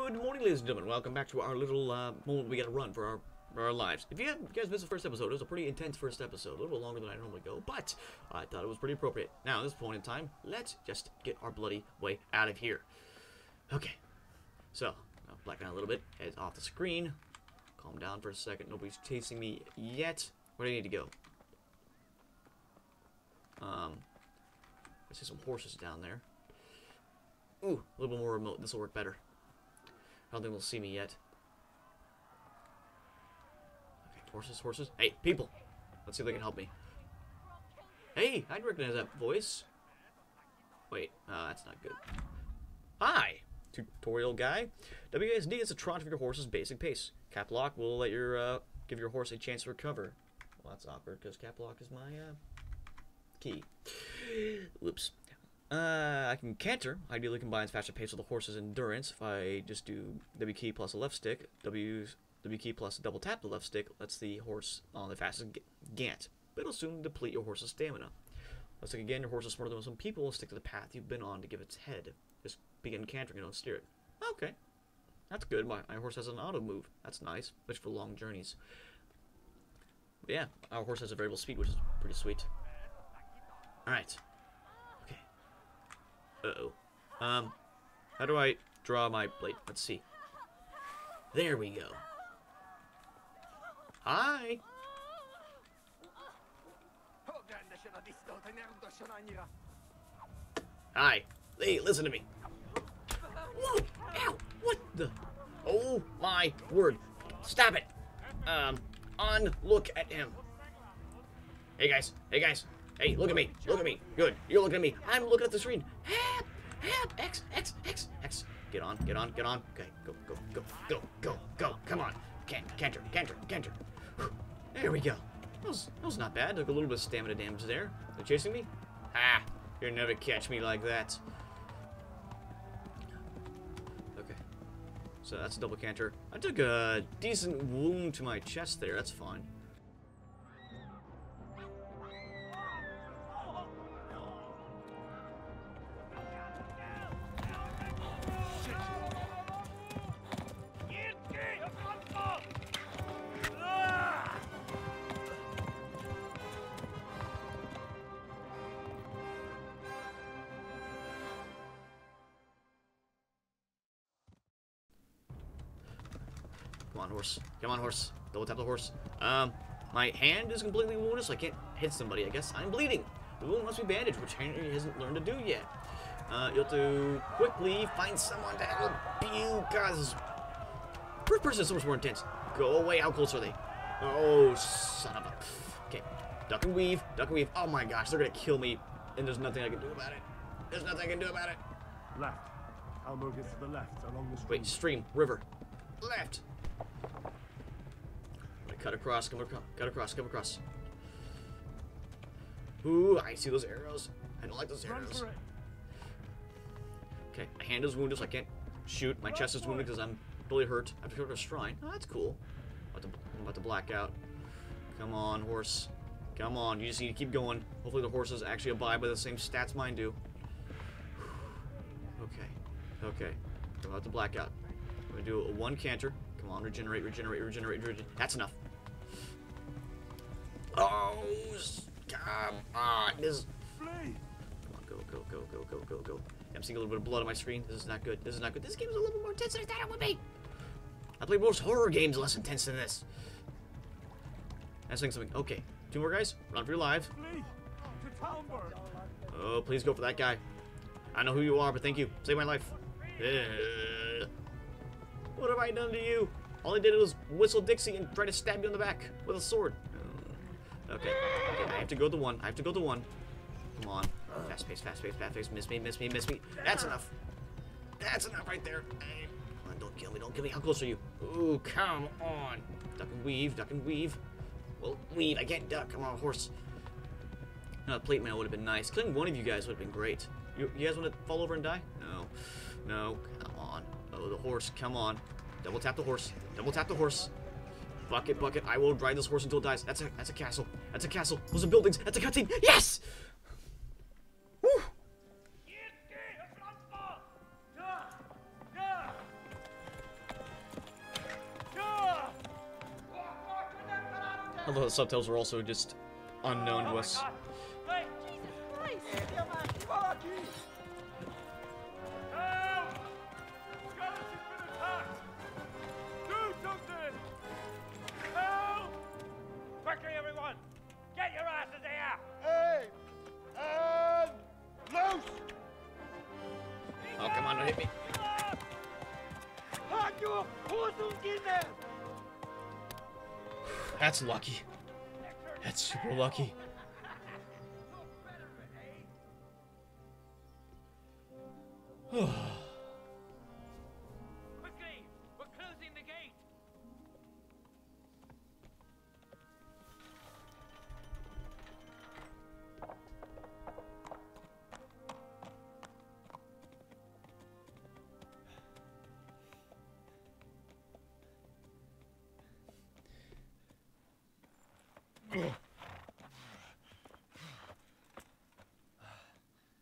Good morning, ladies and gentlemen. Welcome back to our little moment we gotta run for our lives. If you guys missed the first episode, it was a pretty intense first episode. A little bit longer than I normally go, but I thought it was pretty appropriate. Now, at this point in time, let's just get our bloody way out of here. Okay. So, I'll black out a little bit. Head off the screen. Calm down for a second. Nobody's chasing me yet. Where do I need to go? I see some horses down there. Ooh, a little bit more remote. This will work better. I don't think they'll see me yet. Okay, horses, horses. Hey, people! Let's see if they can help me. Hey, I recognize that voice. Wait, that's not good. Hi! Tutorial guy. WASD is a trot of your horse's basic pace. Cap lock will let your give your horse a chance to recover. Well, that's awkward because cap lock is my key. Whoops. I can canter. Ideally combines faster pace with the horse's endurance. If I just do W key plus a left stick, W key plus double tap the left stick lets the horse on the fastest gant. But it'll soon deplete your horse's stamina. Let's look again. Your horse is smarter than some people. Will stick to the path you've been on to give its head. Just begin cantering and don't steer it. Okay, that's good. My horse has an auto move. That's nice, especially for long journeys. But yeah, our horse has a variable speed, which is pretty sweet. All right. Uh-oh. How do I draw my blade? Let's see. There we go. Hi! Hi. Hey, listen to me. Whoa! Ow! What the? Oh my word. Stop it! Look at him. Hey guys. Hey guys. Hey, look at me. Look at me. Good. You're looking at me. I'm looking at the screen. Help! Help! X. Get on. Get on. Get on. Okay. Go. Go. Go. Go. Go. Go. Come on. Canter. Whew. There we go. That was not bad. Took a little bit of stamina damage there. They're chasing me? Ah! You'll never catch me like that. Okay. So that's a double canter. I took a decent wound to my chest there. That's fine. Come on, horse. Come on, horse. Double tap the horse. My hand is completely wounded, so I can't hit somebody, I guess. I'm bleeding. The wound must be bandaged, which Henry hasn't learned to do yet. You have to quickly find someone to help you, guys. First person is so much more intense. Go away. How close are they? Oh, son of a... Okay. Duck and weave. Duck and weave. Oh, my gosh. They're going to kill me, and there's nothing I can do about it. There's nothing I can do about it. Left. Elmo gets to the left along the stream. Wait, stream. River. Left. Cut across, come across. Ooh, I see those arrows. I don't like those arrows. Okay, my hand is wounded, so I can't shoot. My chest is wounded because I'm really hurt. I have to go to a shrine. Oh, that's cool. I'm about to black out. Come on, horse. Come on, you just need to keep going. Hopefully the horses actually abide by the same stats mine do. Okay. I'm about to black out. I'm going to do a one canter. Come on, regenerate. That's enough. Oh, come on. Come on, go. I'm seeing a little bit of blood on my screen. This is not good. This game is a little bit more intense than I thought it would be. I played most horror games less intense than this. I'm saying something. Okay, 2 more guys. Run for your lives. Oh, please go for that guy. I know who you are, but thank you. Save my life. What have I done to you? All I did was whistle Dixie and try to stab you in the back with a sword. Okay, I have to go the one. Come on. Fast pace. Miss me. That's enough. That's enough right there. Hey, come on, don't kill me. How close are you? Ooh, come on. Duck and weave. Well, weave. I can't duck. Come on, horse. No, plate mail would have been nice. Killing one of you guys would have been great. You guys want to fall over and die? No. Come on. Oh, the horse. Come on. Double tap the horse. Bucket. I will ride this horse until it dies. That's a castle. Those are buildings. That's a cutscene. Yes! Woo! Although the subtitles were also just unknown to us. Quickly, everyone! Get your asses here! Hey! And loose! Oh, come on, don't hit me. That's lucky. That's super lucky. Quickly! We're closing the gate!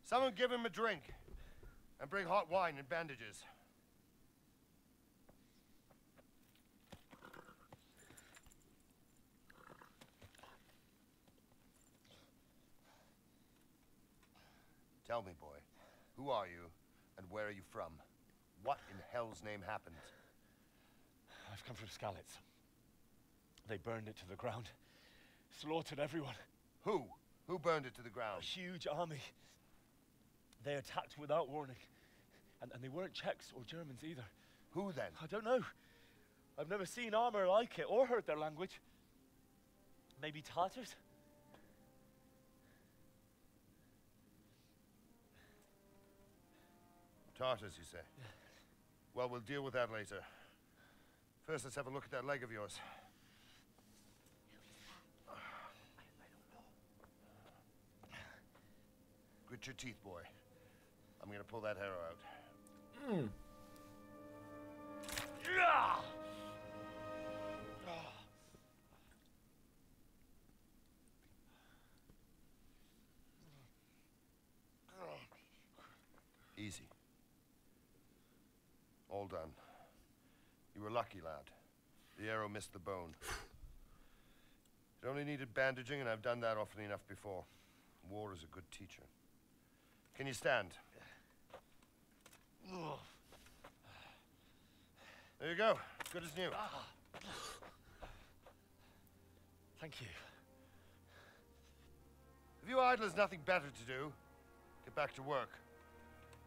Someone give him a drink. And bring hot wine and bandages. Tell me, boy, who are you and where are you from? What in hell's name happened? I've come from Skalitz. They burned it to the ground. Slaughtered everyone. Who? Who burned it to the A ground? huge army. They attacked without warning. And they weren't Czechs or Germans either. Who then? I don't know. I've never seen armor like it or heard their language. Maybe Tatars? Tartars, you say? Well, we'll deal with that later. First, let's have a look at that leg of yours. Grit your teeth, boy. I'm gonna pull that arrow out. Easy. All done. You were lucky, lad. The arrow missed the bone. It only needed bandaging, and I've done that often enough before. War is a good teacher. Can you stand? There you go. Good as new. Thank you. If you idlers nothing better to do, get back to work.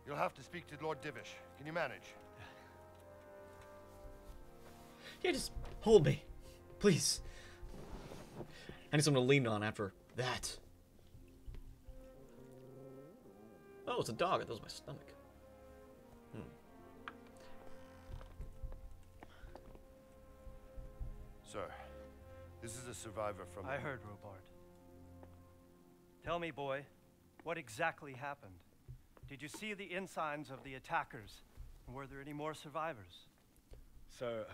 You'll have to speak to Lord Divish. Can you manage? Yeah, just hold me. Please. I need someone to lean on after that. Oh, it's a dog. That was my stomach. Sir, this is a survivor from... I heard, Robard. Tell me, boy, what exactly happened? Did you see the ensigns of the attackers? And were there any more survivors? So,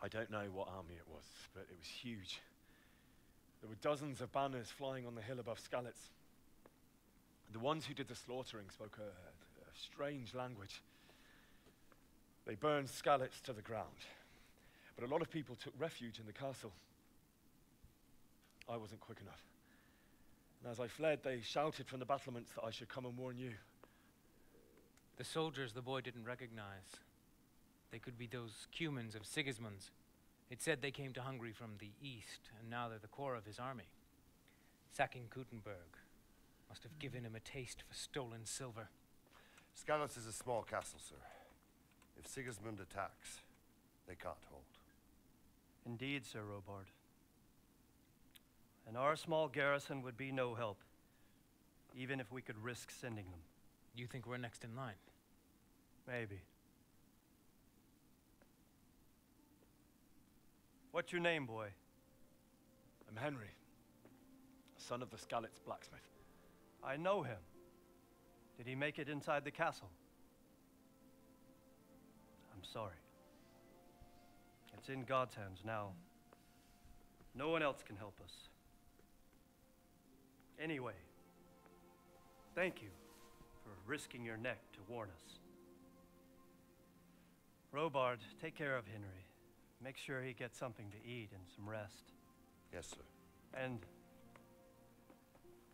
I don't know what army it was, but it was huge. There were dozens of banners flying on the hill above Skalitz. The ones who did the slaughtering spoke a strange language. They burned Skalitz to the ground. But a lot of people took refuge in the castle. I wasn't quick enough. And as I fled, they shouted from the battlements that I should come and warn you. The soldiers the boy didn't recognize. They could be those Cumans of Sigismund's. It said they came to Hungary from the east, and now they're the core of his army. Sacking Kuttenberg must have given him a taste for stolen silver. Skalitz is a small castle, sir. If Sigismund attacks, they can't hold. Indeed, Sir Robard. And our small garrison would be no help, even if we could risk sending them. You think we're next in line? Maybe. What's your name, boy? I'm Henry, son of the Skalitz blacksmith. I know him. Did he make it inside the castle? I'm sorry. It's in God's hands now. No one else can help us. Anyway, thank you for risking your neck to warn us. Robard, take care of Henry. Make sure he gets something to eat and some rest. Yes, sir. And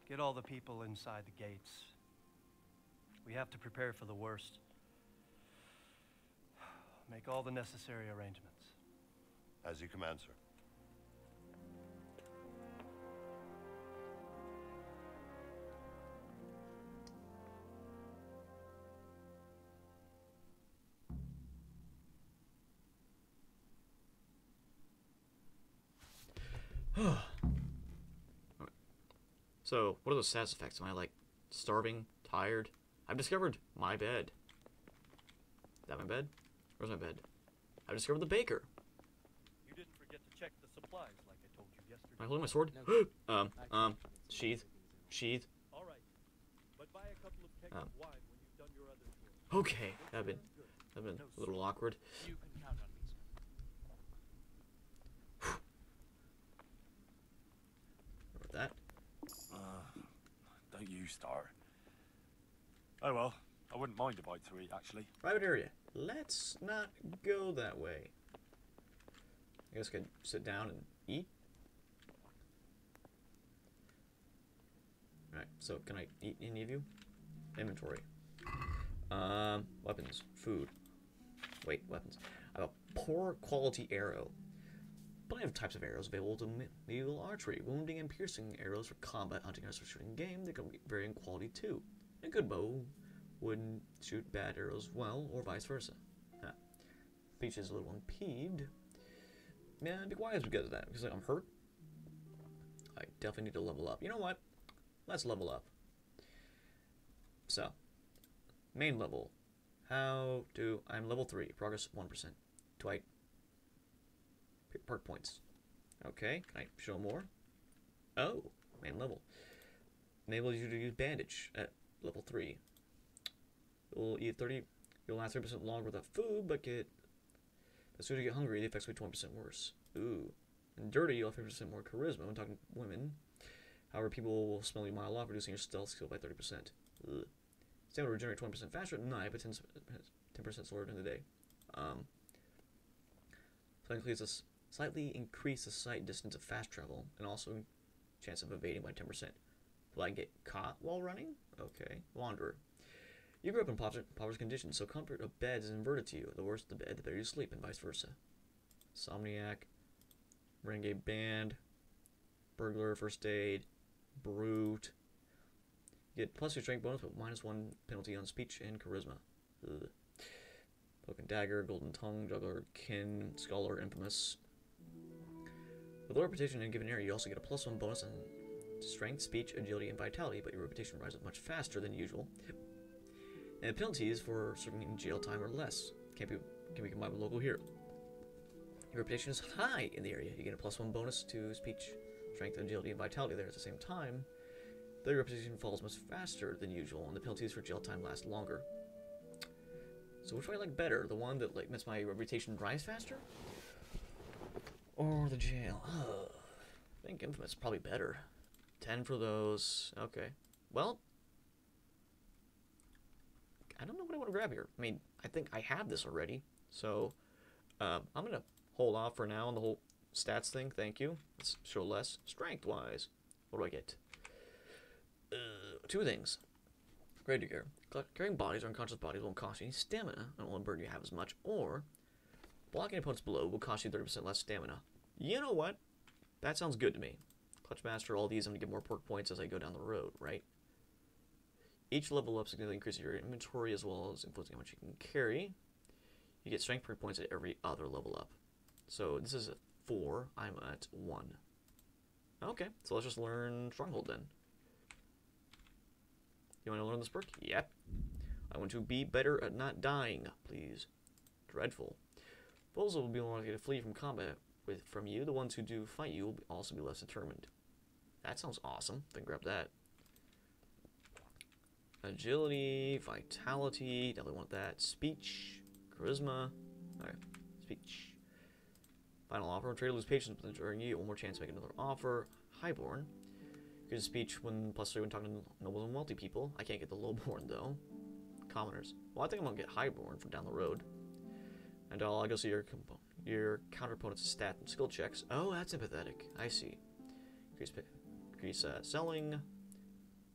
get all the people inside the gates. We have to prepare for the worst. Make all the necessary arrangements. As you command, sir. So, what are those status effects? Am I, like, starving? Tired? I've discovered my bed. Is that my bed? Where's my bed? I've discovered the baker. You didn't forget to check the supplies like I told you yesterday. Am I holding my sword? Sheath. Sheath. All right. But buy a couple of kegs of wine when you've done your other chores. Okay, that'd been a little awkward. You can count on me, sir. With that. Don't you start. Oh well, I wouldn't mind a bite to eat, actually. Private area. Let's not go that way. I guess I could sit down and eat. Alright, so can I eat any of you? Inventory. Weapons. Food. Wait, weapons. I have a poor quality arrow. Plenty of types of arrows available to medieval archery. Wounding and piercing arrows for combat, hunting, or shooting game. They can vary in quality too. A good bow wouldn't shoot bad arrows well, or vice versa. Peach is a little peeved. Man, be quiet because of that, because I'm hurt. I definitely need to level up. You know what? Let's level up. So, main level. I'm level 3, progress 1%. Do I perk points? Okay, can I show more? Oh, main level. Enables you to use bandage at level 3. You'll last 30% longer without food, but as soon as you get hungry, the effects will be 20% worse. Ooh. And dirty, you'll have 50% more charisma when talking to women. However, people will smell you a mile off, reducing your stealth skill by 30%. Ugh. Stamina will regenerate 20% faster at night, but 10% slower during the day. Slightly increase the sight distance of fast travel, and also chance of evading by 10%. Will I get caught while running? Okay. Wanderer. You grew up in poverty conditions, so comfort of beds is inverted to you. The worse the bed, the better you sleep, and vice versa. Somniac, renegade band, burglar, first aid, brute. You get plus 2 strength bonus, but -1 penalty on speech and charisma. Ugh. Cloak and dagger, golden tongue, juggler, kin, scholar, infamous. With low reputation in a given area, you also get a +1 bonus on strength, speech, agility, and vitality, but your reputation rises much faster than usual. And penalties for serving in jail time or less can be combined with local hero. Your reputation is high in the area. You get a +1 bonus to speech, strength, agility, and vitality there at the same time. Though your reputation falls much faster than usual, and the penalties for jail time last longer. So which do I like better? The one that makes my reputation rise faster? Or the jail? I think infamous is probably better. 10 for those. Okay. Well, I don't know what I want to grab here. I mean, I think I have this already. So, I'm going to hold off for now on the whole stats thing. Thank you. Let's show less. Strength-wise, what do I get? 2 things. Greater gear. Carrying bodies or unconscious bodies won't cost you any stamina and won't burn you half as much. Or, blocking opponents below will cost you 30% less stamina. You know what? That sounds good to me. Clutch Master, all these, I'm going to get more perk points as I go down the road, right? Each level up significantly increases your inventory as well as influencing how much you can carry. You get strength perk points at every other level up. So this is at 4. I'm at 1. Okay, so let's just learn Stronghold then. You want to learn this perk? Yep. I want to be better at not dying, please. Dreadful. Foes will be more likely to flee from combat from you. The ones who do fight you will also be less determined. That sounds awesome. Then grab that. Agility, vitality, definitely want that. Speech, charisma. Alright, speech. Final offer. Trader lose patience during you. One more chance to make another offer. Highborn. Good speech when +3 when talking to nobles and wealthy people. I can't get the lowborn though. Commoners. Well, I think I'm gonna get highborn from down the road. And I'll go see your counter opponent's stat and skill checks. Oh, that's sympathetic. I see. Increase selling. You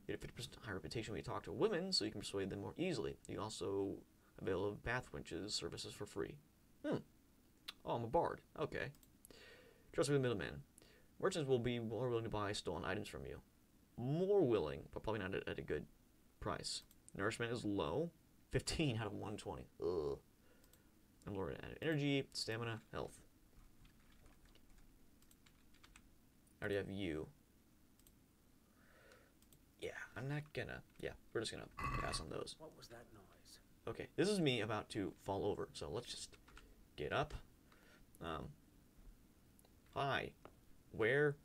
get a 50% higher reputation when you talk to women, so you can persuade them more easily. You also avail of bath wenches services for free. Oh, I'm a bard. Okay. Trust me, the middleman. Merchants will be more willing to buy stolen items from you. More willing, but probably not at a good price. Nourishment is low. 15 out of 120. Ugh. I'm lower at energy, stamina, health. I already have you. Yeah, I'm not gonna. Yeah, we're just gonna pass on those. What was that noise? Okay, this is me about to fall over, so let's just get up. Hi. Where?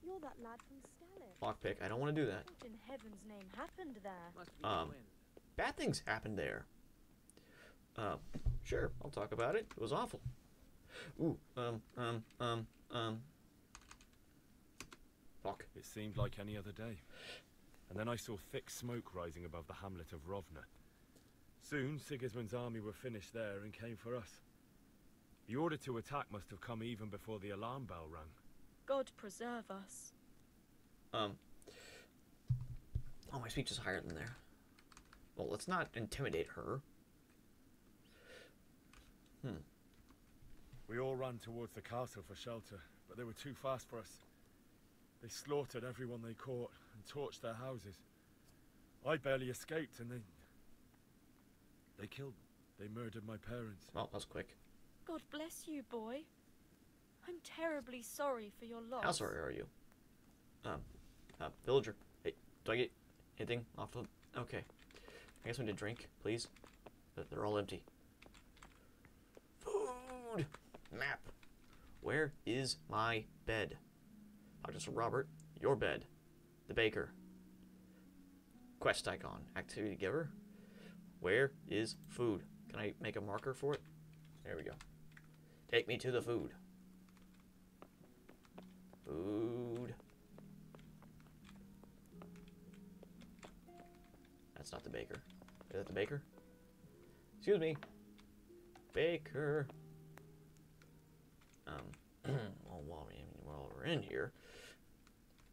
You're that lad from Scarlet. Lockpick. I don't want to do that. What in heaven's name happened there? Must be the wind. Bad things happened there. Sure, I'll talk about it. It was awful. Ooh, Fuck. It seemed like any other day. And then I saw thick smoke rising above the hamlet of Rovna. Soon, Sigismund's army were finished there and came for us. The order to attack must have come even before the alarm bell rang. God preserve us. Oh, my speech is higher than there. Well, let's not intimidate her. We all ran towards the castle for shelter, but they were too fast for us. They slaughtered everyone they caught and torched their houses. I barely escaped, and they killed me. They murdered my parents. Well, that was quick. God bless you, boy. I'm terribly sorry for your loss. How sorry are you? Villager. Hey, do I get anything off the... Okay. I guess we need to drink, please. They're all empty. Food! Map. Where is my bed? Dr. Robert, your bed. The baker. Quest icon. Activity giver. Where is food? Can I make a marker for it? There we go. Take me to the food. Food. That's not the baker. Is that the baker? Excuse me. Baker. Well, while we're in here.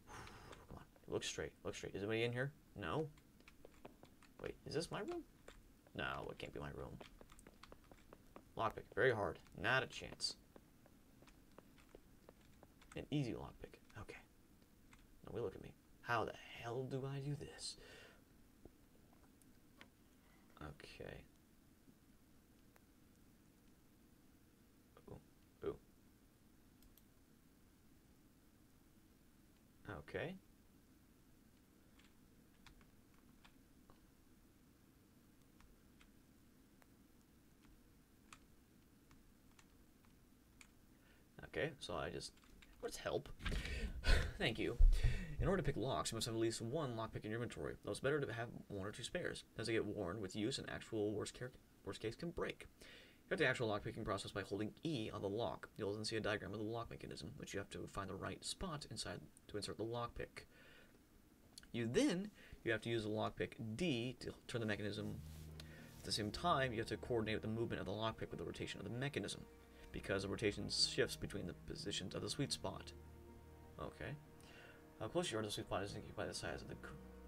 Come on. Look straight. Look straight. Is anybody in here? No? Wait, is this my room? No, it can't be my room. Lockpick. Very hard. Not a chance. An easy lockpick. Okay. Now, wait, look at me. How the hell do I do this? Okay. Ooh. Ooh. Okay. Okay, so I just... What's help? Thank you. In order to pick locks, you must have at least one lockpick in your inventory, though it's better to have one or two spares. As they get worn with use, an actual worst case can break. You have the actual lockpicking process by holding E on the lock. You'll then see a diagram of the lock mechanism, which you have to find the right spot inside to insert the lockpick. You have to use the lockpick D to turn the mechanism. At the same time, you have to coordinate with the movement of the lockpick with the rotation of the mechanism, because the rotation shifts between the positions of the sweet spot. Okay. How close you are to the sweet spot is indicated by the size of the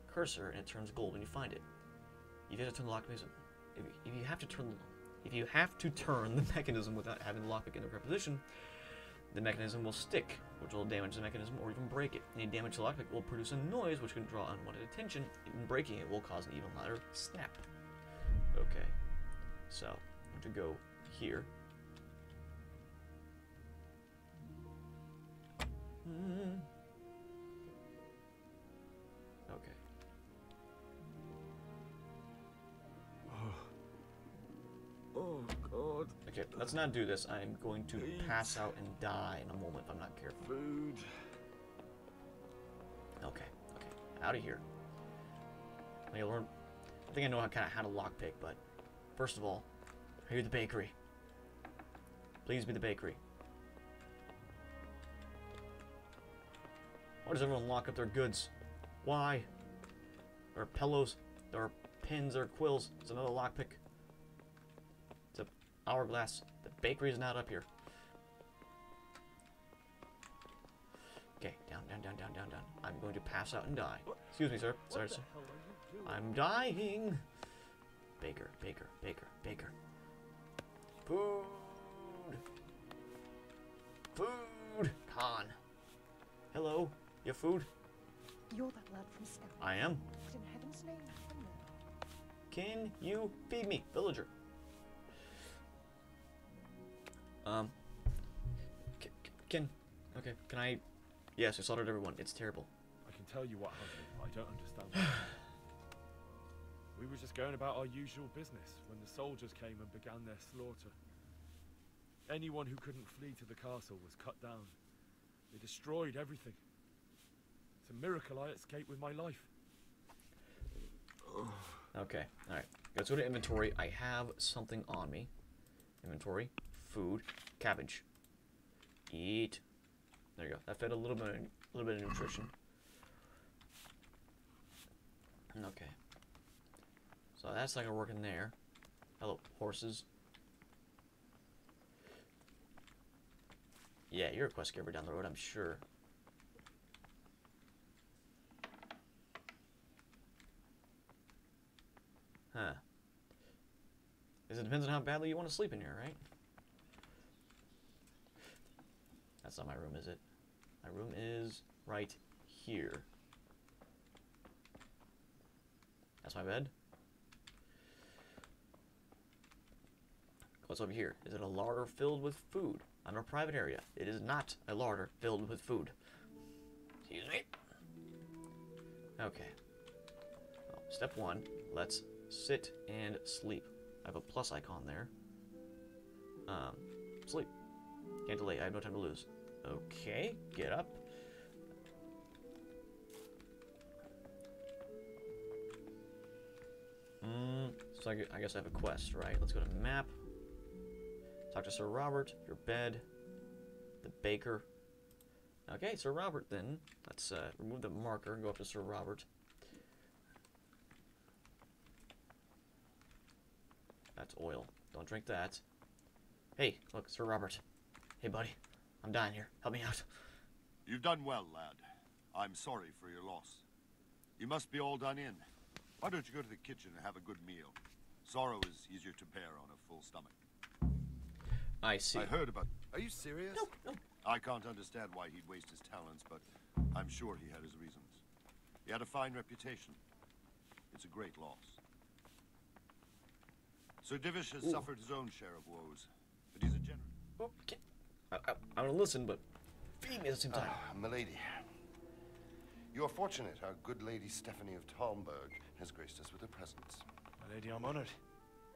cursor, and it turns gold when you find it. You have to turn the lock mechanism. If you have to turn the mechanism without having the lockpick in the correct position, the mechanism will stick, which will damage the mechanism or even break it. Any damage to the lockpick will produce a noise which can draw unwanted attention. Even breaking it will cause an even louder snap. Okay. So, I'm going to go here. Okay. Oh God. Okay, let's not do this. I'm going to pass out and die in a moment if I'm not careful. Food. Okay, out of here. I learn. I think I know kind of how to lockpick, but first of all, are you the bakery? Please be the bakery. Why does everyone lock up their goods? Why? There are pillows, there are pins, there are quills. It's another lockpick. It's an hourglass. The bakery is not up here. Okay, down, down, down, down, down, down. I'm going to pass out and die. Excuse me, sir. Sorry, sir. I'm dying. Baker, baker, baker, baker. Food. Food. Con. Hello. You have food? You're that lad from Scout. I am. What in heaven's name happened there? Can you feed me, villager? Can I? Yes, I slaughtered everyone. It's terrible. I can tell you what happened, but I don't understand. We were just going about our usual business when the soldiers came and began their slaughter. Anyone who couldn't flee to the castle was cut down. They destroyed everything. It's a miracle I escaped with my life. Okay, alright. Let's go to inventory. I have something on me. Inventory, food, cabbage. Eat. There you go. That fed a little bit of nutrition. Okay. So that's not gonna work in there. Hello, horses. Yeah, you're a quest giver down the road, I'm sure. Huh. Because it depends on how badly you want to sleep in here, right? That's not my room, is it? My room is right here. That's my bed. What's over here? Is it a larder filled with food? I'm in a private area. It is not a larder filled with food. Excuse me. Okay. Well, step one, let's sit and sleep. I have a plus icon there. Sleep. Can't delay. I have no time to lose. Okay, get up. So I guess I have a quest, right? Let's go to map. Talk to Sir Robert, your bed, the baker. Okay, Sir Robert then. Let's remove the marker and go up to Sir Robert. That's oil. Don't drink that. Hey, look, Sir Robert. Hey, buddy. I'm dying here. Help me out. You've done well, lad. I'm sorry for your loss. You must be all done in. Why don't you go to the kitchen and have a good meal? Sorrow is easier to bear on a full stomach. I see. I heard about... Are you serious? No. I can't understand why he'd waste his talents, but I'm sure he had his reasons. He had a fine reputation. It's a great loss. Sir Divish has suffered his own share of woes, but he's a generous... Okay. I'm gonna listen, but feed me at the same time. Milady, you are fortunate our good Lady Stephanie of Talmberg has graced us with her presence. My lady, I'm honored.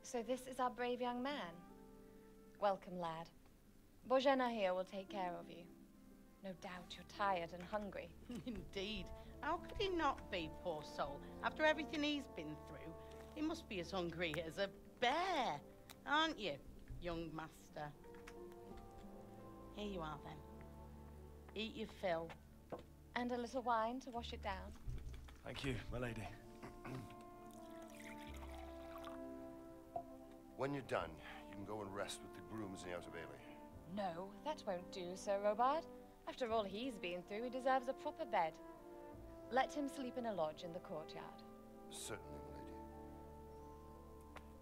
So this is our brave young man. Welcome, lad. Bohemia here will take care of you. No doubt you're tired and hungry. Indeed. How could he not be, poor soul? After everything he's been through, he must be as hungry as a bear, aren't you, young master? Here you are, then. Eat your fill. And a little wine to wash it down. Thank you, my lady. When you're done, you can go and rest with the grooms in the Outer Bailey. No, that won't do, Sir Robard. After all he's been through, he deserves a proper bed. Let him sleep in a lodge in the courtyard. Certainly, milady.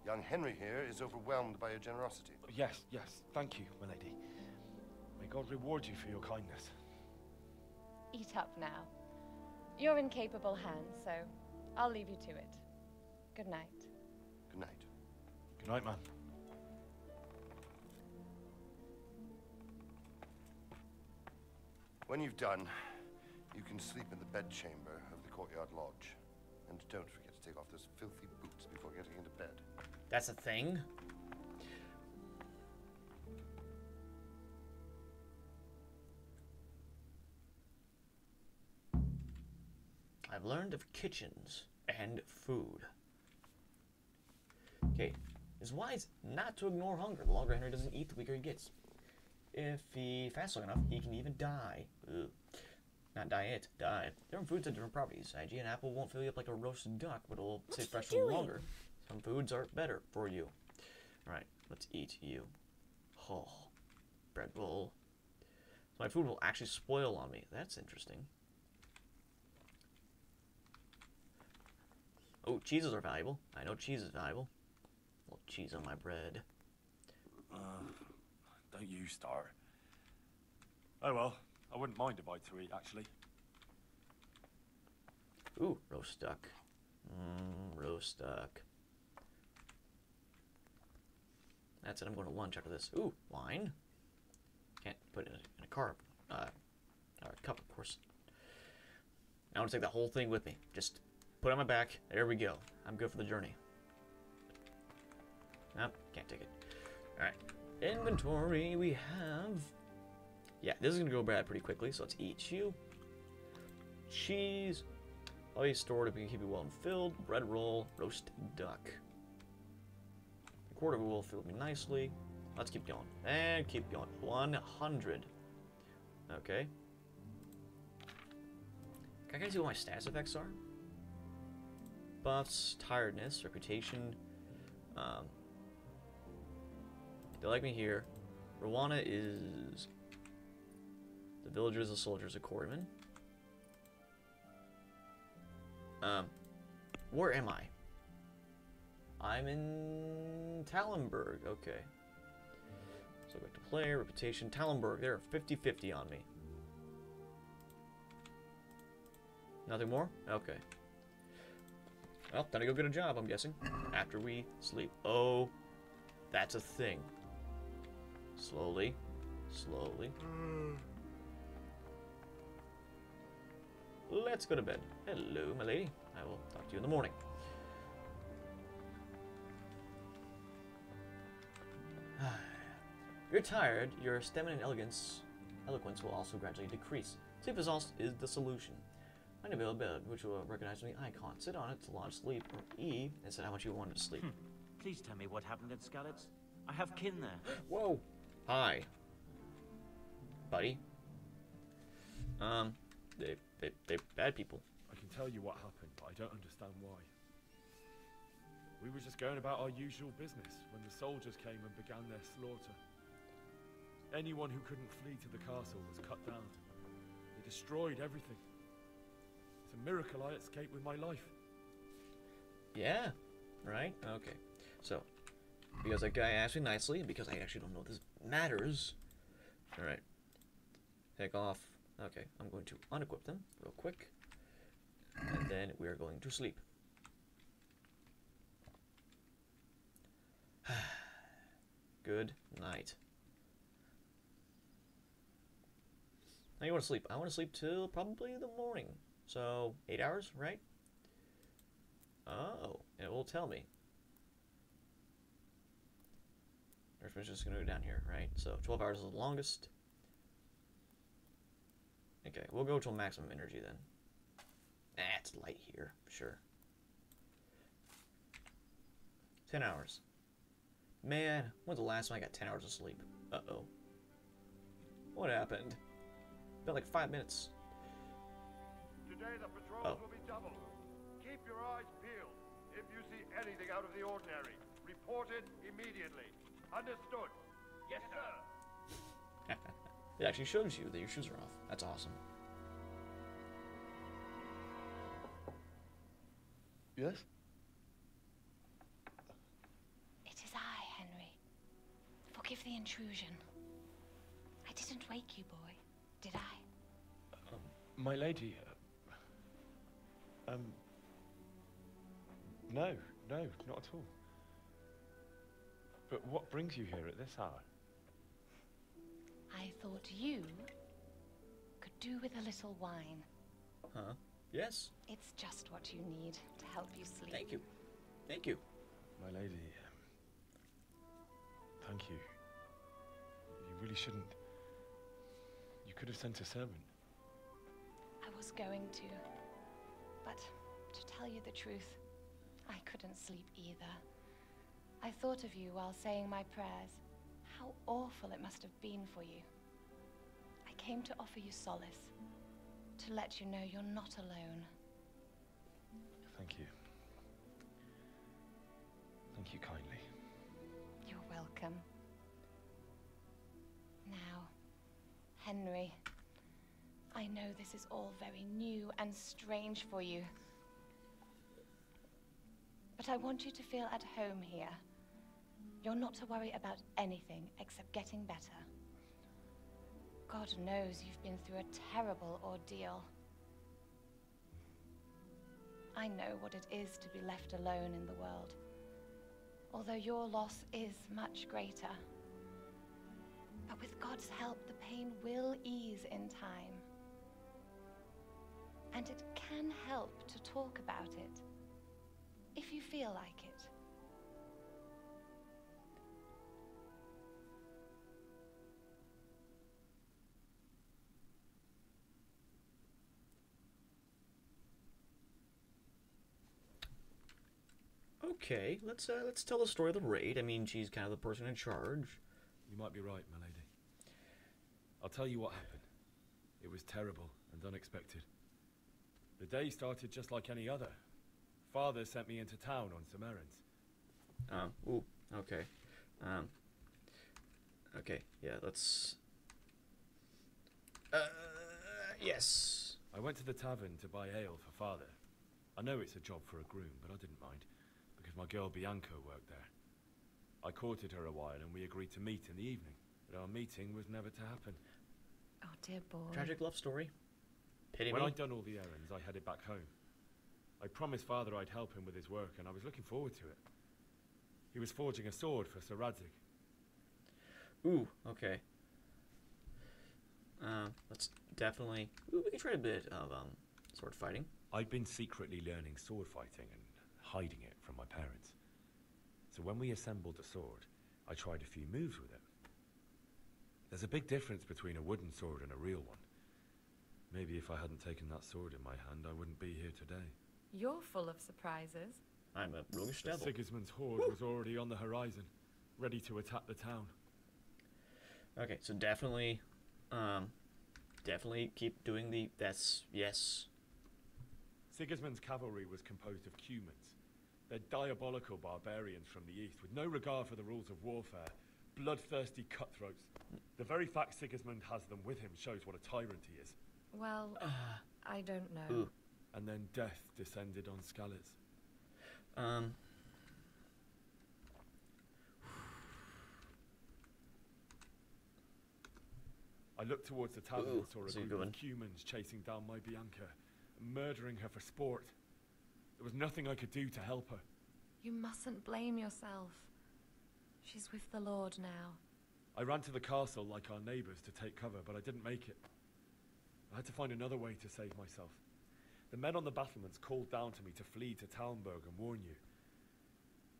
Young Henry here is overwhelmed by your generosity. Yes, thank you, my lady. May God reward you for your kindness. Eat up now. You're in capable hands, so I'll leave you to it. Good night. Good night. Good night, man. When you've done, you can sleep in the bedchamber of the courtyard lodge. And don't forget to take off those filthy boots before getting into bed. That's a thing? I've learned of kitchens and food. Okay, it's wise not to ignore hunger. The longer Henry doesn't eat, the weaker he gets. If he fasts long enough, he can even die. Ugh. Not diet, die. Different foods have different properties. IG and apple won't fill you up like a roasted duck, but it'll stay fresh for longer. Some foods are better for you. Alright, let's eat you. Oh, bread bowl. So my food will actually spoil on me. That's interesting. Oh, cheeses are valuable. I know cheese is valuable. A little cheese on my bread. Don't you start. Oh well, I wouldn't mind a bite to eat, actually. Ooh, roast duck. Roast duck. That's it, I'm going to lunch after this. Ooh, wine. Can't put it in a cup, of course. I want to take the whole thing with me. Just put it on my back. There we go. I'm good for the journey. Nope, can't take it. Alright. Inventory, we have... Yeah, this is going to go bad pretty quickly, so let's eat you. Cheese. Always stored if we can keep it well and filled. Bread roll. Roast duck. A quarter will fill me nicely. Let's keep going. And keep going. 100. Okay. Can I guys see what my status effects are? Buffs, tiredness, reputation. They like me here. Rwanda is... The villagers, the soldiers, a quarterman. Where am I? I'm in Tallenberg, okay. So back to player, reputation, Tallenberg, they're 50-50 on me. Nothing more? Okay. Well, time to go get a job, I'm guessing. After we sleep. Oh, that's a thing. Slowly. Slowly. Let's go to bed. Hello, my lady. I will talk to you in the morning. You're tired. Your stamina and eloquence will also gradually decrease. Sleep is the solution. Find a bed which will recognize the icon. Sit on it to launch sleep, or E, and set how much you wanted to sleep. Please tell me what happened at Skalitz. I have kin there. Whoa. Hi. Buddy. They're bad people. I can tell you what happened, but I don't understand why. We were just going about our usual business when the soldiers came and began their slaughter. Anyone who couldn't flee to the castle was cut down. They destroyed everything. It's a miracle I escaped with my life. Yeah, right? Okay. So, because that guy asked me nicely, and because I actually don't know if this matters. Alright. Take off. Okay, I'm going to unequip them real quick. And then we are going to sleep. Good night. Now you want to sleep. I want to sleep till probably the morning. So, 8 hours, right? Oh, it will tell me. Earthman's just going to go down here, right? So, 12 hours is the longest. Okay, we'll go till maximum energy then. It's light here, sure. 10 hours. Man, when's the last time I got 10 hours of sleep? Uh-oh. What happened? Been like 5 minutes. Today the patrols will be doubled. Keep your eyes peeled. If you see anything out of the ordinary, report it immediately. Understood? Yes, sir. It actually shows you that your shoes are off. That's awesome. Yes? It is I, Henry. Forgive the intrusion. I didn't wake you, boy, did I? My lady, no, not at all. But what brings you here at this hour? I thought you could do with a little wine. Huh? Yes? It's just what you need to help you sleep. Thank you. Thank you. My lady, thank you. You really shouldn't. You could have sent a servant. I was going to. But to tell you the truth, I couldn't sleep either. I thought of you while saying my prayers. How awful it must have been for you. I came to offer you solace, to let you know you're not alone. Thank you. Thank you kindly. You're welcome. Now, Henry, I know this is all very new and strange for you. But I want you to feel at home here. You're not to worry about anything except getting better. God knows you've been through a terrible ordeal. I know what it is to be left alone in the world, although your loss is much greater. But with God's help, the pain will ease in time. And it can help to talk about it, if you feel like it. Okay, let's tell the story of the raid. I mean, she's kind of the person in charge. You might be right, my lady. I'll tell you what happened. It was terrible and unexpected. The day started just like any other. Father sent me into town on some errands. Ooh, okay. Okay, yeah, let's... yes. I went to the tavern to buy ale for Father. I know it's a job for a groom, but I didn't mind, because my girl Bianca worked there. I courted her a while and we agreed to meet in the evening, but our meeting was never to happen. Oh, dear boy. Tragic love story. Pity when me. I'd done all the errands, I headed back home. I promised Father I'd help him with his work, and I was looking forward to it. He was forging a sword for Sir Radzig. Ooh, okay. Let's definitely... Ooh, we can try a bit of, sword fighting. I'd been secretly learning sword fighting and hiding it from my parents. So when we assembled the sword, I tried a few moves with it. There's a big difference between a wooden sword and a real one. Maybe if I hadn't taken that sword in my hand, I wouldn't be here today. You're full of surprises. I'm a roguish devil. Sigismund's horde was already on the horizon, ready to attack the town. Okay, so definitely, definitely keep doing the... That's... Yes. Sigismund's cavalry was composed of Cumans. They're diabolical barbarians from the east, with no regard for the rules of warfare. Bloodthirsty cutthroats. The very fact Sigismund has them with him shows what a tyrant he is. Well, I don't know. Ooh. And then death descended on Skalitz. I looked towards the tavern and saw a group of Cumans chasing down my Bianca, murdering her for sport. There was nothing I could do to help her. You mustn't blame yourself. She's with the Lord now. I ran to the castle like our neighbours to take cover, but I didn't make it. I had to find another way to save myself. The men on the battlements called down to me to flee to Talmberg and warn you.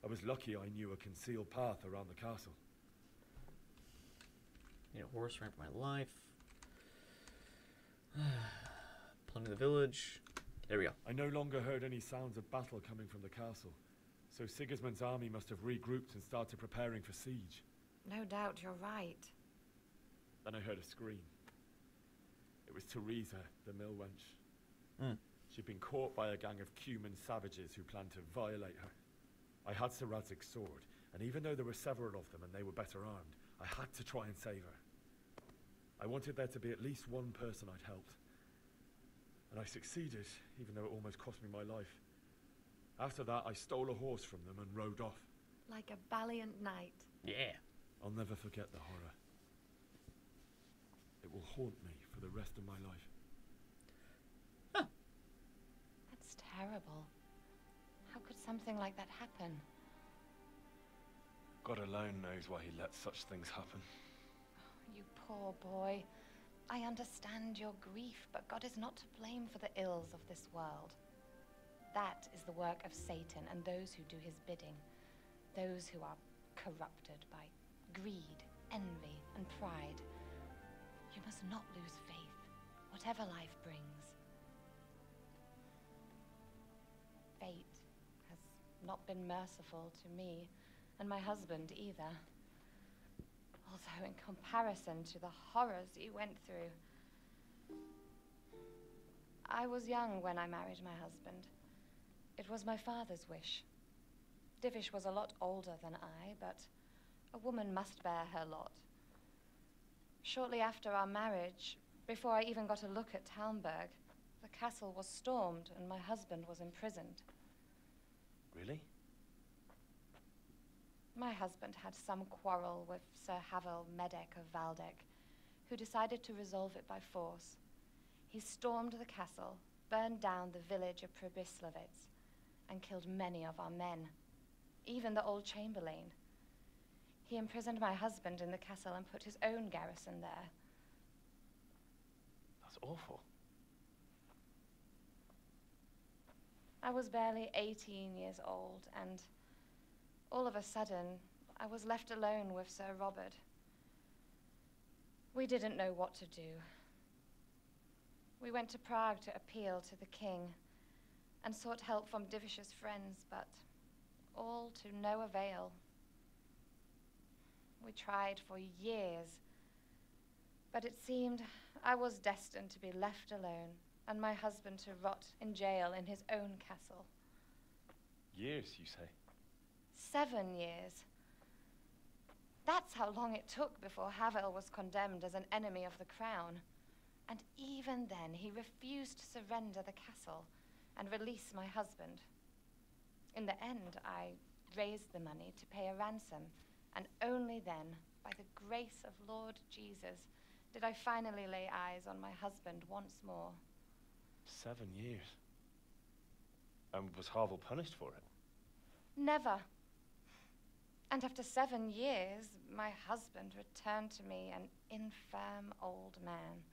I was lucky I knew a concealed path around the castle. Need a horse right for my life. Plunder the village. There we go. I no longer heard any sounds of battle coming from the castle, so Sigismund's army must have regrouped and started preparing for siege. No doubt you're right. Then I heard a scream. It was Teresa, the mill wench. She'd been caught by a gang of Cuman savages who planned to violate her. I had Sir Radzig's sword, and even though there were several of them and they were better armed, I had to try and save her. I wanted there to be at least one person I'd helped. And I succeeded, even though it almost cost me my life. After that, I stole a horse from them and rode off. Like a valiant knight. Yeah. I'll never forget the horror. It will haunt me for the rest of my life. That's terrible. How could something like that happen? God alone knows why he lets such things happen. You poor boy. I understand your grief, but God is not to blame for the ills of this world. That is the work of Satan and those who do his bidding. Those who are corrupted by greed, envy, and pride. You must not lose faith, whatever life brings. Fate has not been merciful to me, and my husband either. Although in comparison to the horrors he went through. I was young when I married my husband. It was my father's wish. Divish was a lot older than I, but a woman must bear her lot. Shortly after our marriage, before I even got a look at Talmberg, the castle was stormed and my husband was imprisoned. Really? My husband had some quarrel with Sir Havel Medek of Valdek, who decided to resolve it by force. He stormed the castle, burned down the village of Probislavitz, and killed many of our men, even the old chamberlain. He imprisoned my husband in the castle and put his own garrison there. That's awful. I was barely 18 years old, and all of a sudden, I was left alone with Sir Robert. We didn't know what to do. We went to Prague to appeal to the king and sought help from Divish's friends, but all to no avail. We tried for years, but it seemed I was destined to be left alone and my husband to rot in jail in his own castle. Years, you say? 7 years. That's how long it took before Havel was condemned as an enemy of the crown. And even then, he refused to surrender the castle and release my husband. In the end, I raised the money to pay a ransom, and only then, by the grace of Lord Jesus, did I finally lay eyes on my husband once more. 7 years? And was Havel punished for it? Never. And after 7 years, my husband returned to me an infirm old man.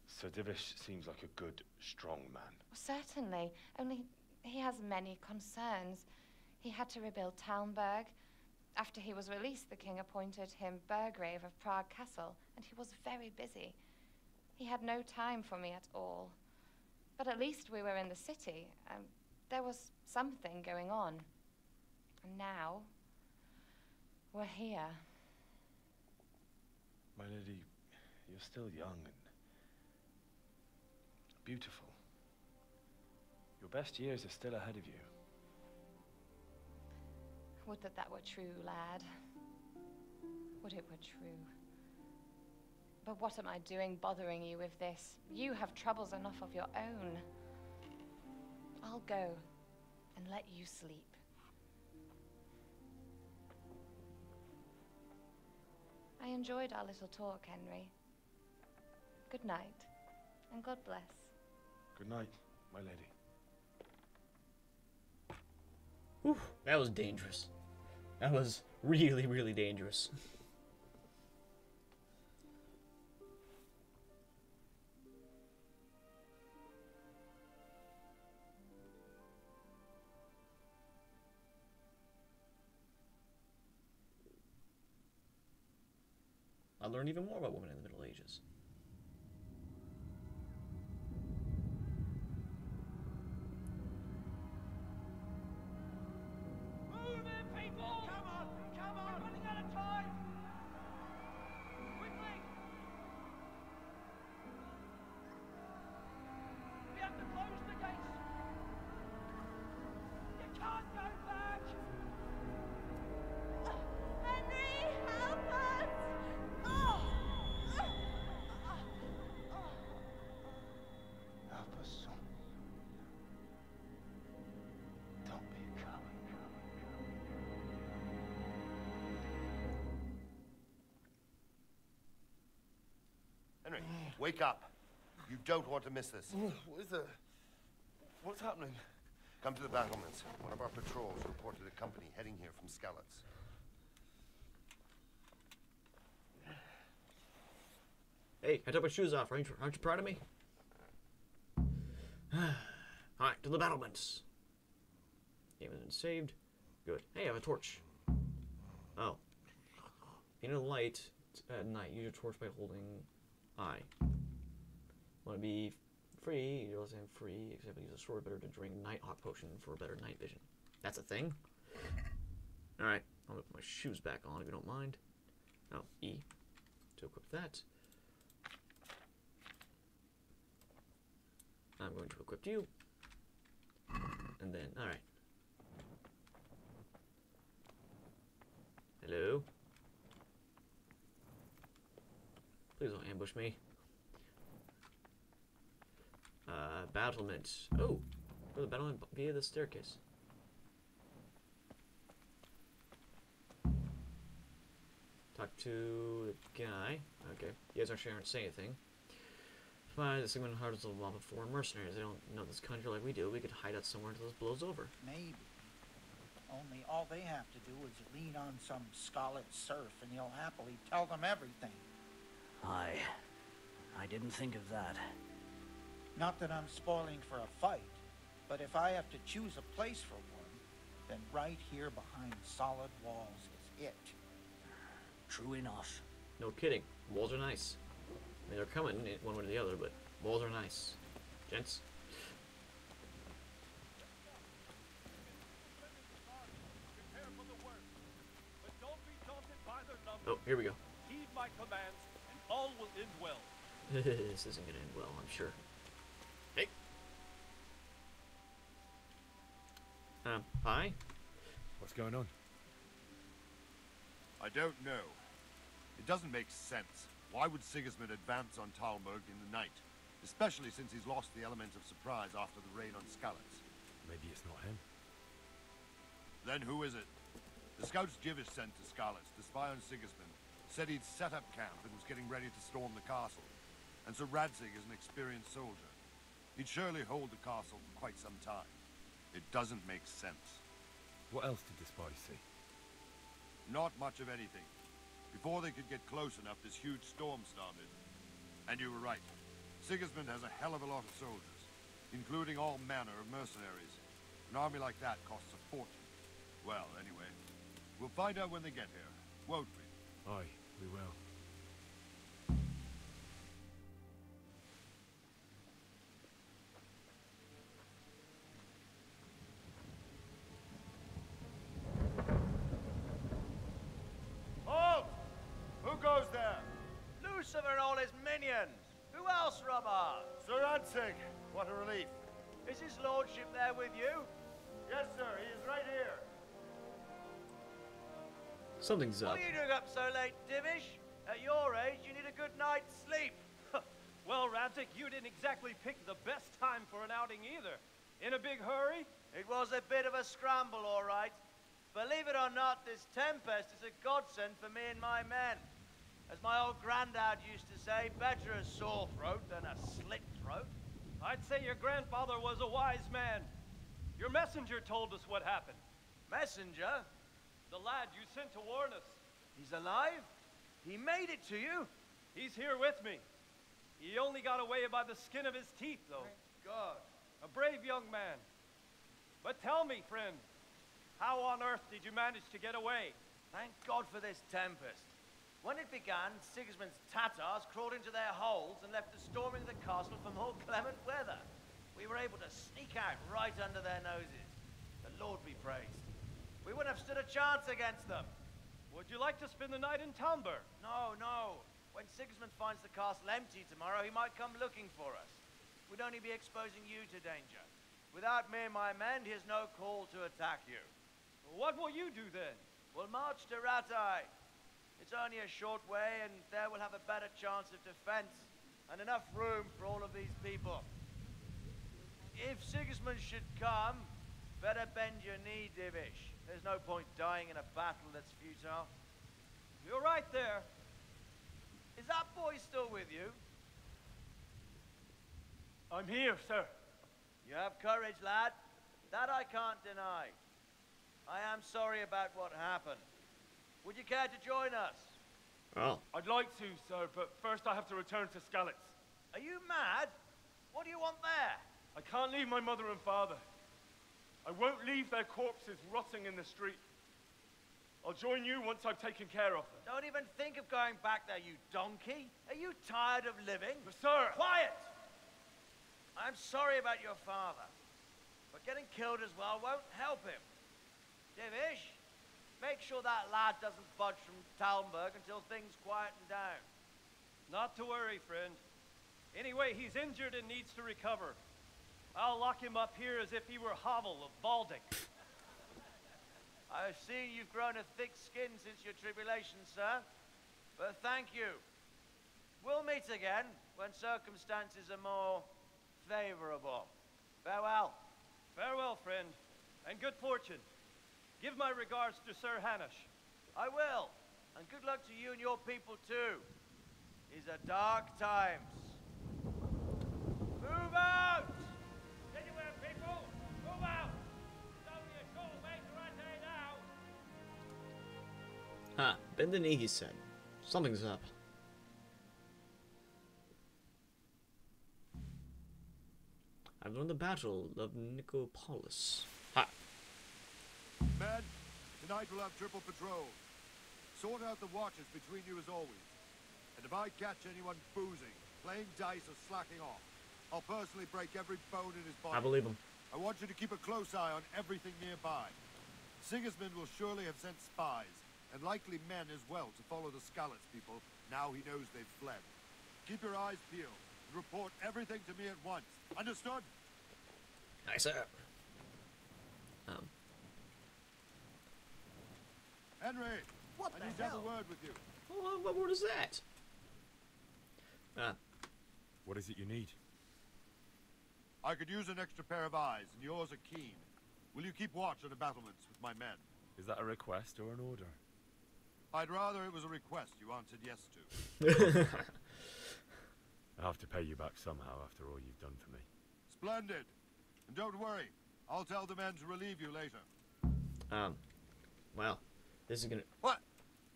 Sir Divish seems like a good, strong man. Certainly, only he has many concerns. He had to rebuild Talmberg. After he was released, the king appointed him Burgrave of Prague Castle, and he was very busy. He had no time for me at all. But at least we were in the city, and there was something going on. And now, we're here. My lady, you're still young and beautiful. Your best years are still ahead of you. Would that that were true, lad. Would it were true. But what am I doing bothering you with this? You have troubles enough of your own. I'll go and let you sleep. I enjoyed our little talk, Henry. Good night, and God bless. Good night, my lady. Whew, that was dangerous. That was really, really dangerous. I learned even more about women in the Middle Ages. Move in, people! Come on! Come on! We're running out of time! Quickly! We have to close the gates! You can't go back! Henry, help us! Help us, son. Don't be a coward. Henry, wake up. You don't want to miss this. What is it? What's happening? Come to the battlements. One of our patrols reported a company heading here from Skalitz. Hey, I took my shoes off. Aren't you proud of me? Alright, to the battlements. Game has been saved. Good. Hey, I have a torch. Oh. In a light at night, use your torch by holding I. Want to be free? You're saying free, except use a sword better to drink Nighthawk potion for better night vision. That's a thing? Alright, I'm gonna put my shoes back on if you don't mind. Oh, E. To equip that. I'm going to equip you. And then, alright. Hello? Please don't ambush me. Battlement. Oh, go to the battlement via the staircase. Talk to the guy. Okay, you guys actually aren't saying anything. Fine, the Sigmund Heart is a lot of foreign mercenaries. They don't know this country like we do. We could hide out somewhere until this blows over. Maybe. Only all they have to do is lean on some scarlet serf and he'll happily tell them everything. I didn't think of that. Not that I'm spoiling for a fight, but if I have to choose a place for one, then right here behind solid walls is it. True enough. No kidding. Walls are nice. I mean, they're coming one way or the other, but walls are nice. Gents. Oh, here we go. Heed my commands, and all will end well. This isn't gonna end well, I'm sure. Hey. Hi? What's going on? I don't know. It doesn't make sense. Why would Sigismund advance on Talmberg in the night? Especially since he's lost the element of surprise after the raid on Skalitz. Maybe it's not him. Then who is it? The scouts Jivish sent to Skalitz to spy on Sigismund said he'd set up camp and was getting ready to storm the castle. And so Radzig is an experienced soldier. He'd surely hold the castle for quite some time. It doesn't make sense. What else did the spies see? Not much of anything. Before they could get close enough, this huge storm started. And you were right. Sigismund has a hell of a lot of soldiers, including all manner of mercenaries. An army like that costs a fortune. Well, anyway, we'll find out when they get here, won't we? Aye, we will. Halt! Who goes there? Lucifer and all his minions. Who else, Robber? Sir Radzig, what a relief. Is his lordship there with you? Yes, sir, he is right here. Something's up. What are you doing up so late, Divish? At your age, you need a good night's sleep. Well, Radzig, you didn't exactly pick the best time for an outing either. In a big hurry? It was a bit of a scramble, all right. Believe it or not, this tempest is a godsend for me and my men. As my old granddad used to say, better a sore throat than a slit throat. I'd say your grandfather was a wise man. Your messenger told us what happened. Messenger? The lad you sent to warn us. He's alive? He made it to you? He's here with me. He only got away by the skin of his teeth, though. Thank God. A brave young man. But tell me, friend, how on earth did you manage to get away? Thank God for this tempest. When it began, Sigismund's Tatars crawled into their holes and left the storming of the castle for more clement weather. We were able to sneak out right under their noses. The Lord be praised. We wouldn't have stood a chance against them. Would you like to spend the night in Talmberg? No, no. When Sigismund finds the castle empty tomorrow, he might come looking for us. We'd only be exposing you to danger. Without me and my men, he has no call to attack you. What will you do then? We'll march to Ratai. It's only a short way, and there we'll have a better chance of defense and enough room for all of these people. If Sigismund should come, better bend your knee, Divish. There's no point dying in a battle that's futile. You're right there. Is that boy still with you? I'm here, sir. You have courage, lad. That I can't deny. I am sorry about what happened. Would you care to join us? Oh. I'd like to, sir, but first I have to return to Skalitz. Are you mad? What do you want there? I can't leave my mother and father. I won't leave their corpses rotting in the street. I'll join you once I've taken care of them. Don't even think of going back there, you donkey. Are you tired of living? But sir! Quiet! I'm sorry about your father, but getting killed as well won't help him. Divish, make sure that lad doesn't budge from Talmberg until things quieten down. Not to worry, friend. Anyway, he's injured and needs to recover. I'll lock him up here as if he were Havel of Balding. I've seen you've grown a thick skin since your tribulation, sir. But thank you. We'll meet again when circumstances are more favorable. Farewell. Farewell, friend, and good fortune. Give my regards to Sir Hanush. I will, and good luck to you and your people too. These are dark times. Move out! Anywhere, people! Move out! It's only a short way to Radzig now. Huh. Bend the knee, he said. Something's up. I've learned the battle of Nicopolis. Ha! Men, tonight we'll have triple patrol. Sort out the watches between you as always. And if I catch anyone boozing, playing dice or slacking off, I'll personally break every bone in his body. I believe him. I want you to keep a close eye on everything nearby. Sigismund will surely have sent spies, and likely men as well, to follow the Skalitz people, now he knows they've fled. Keep your eyes peeled, and report everything to me at once. Understood? Aye, sir. Henry! What I the need to have hell? a word with you. Oh, what word is that? What is it you need? I could use an extra pair of eyes, and yours are keen. Will you keep watch on the battlements with my men? Is that a request or an order? I'd rather it was a request you answered yes to. I have to pay you back somehow after all you've done for me. Splendid. And don't worry, I'll tell the men to relieve you later. Well, this is gonna... What?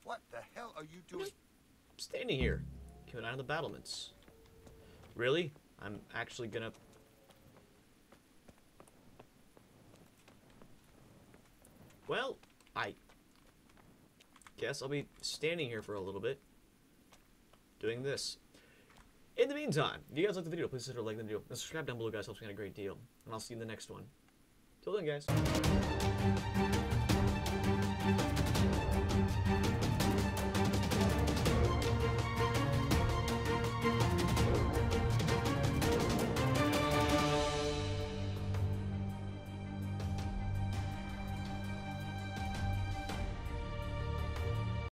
What the hell are you doing? I'm standing here, keeping an eye on the battlements. Really? I'm actually gonna... Well, I guess I'll be standing here for a little bit, doing this. In the meantime, if you guys like the video, please consider liking the video and subscribe down below, guys. Helps me out a great deal. And I'll see you in the next one. Till then, guys.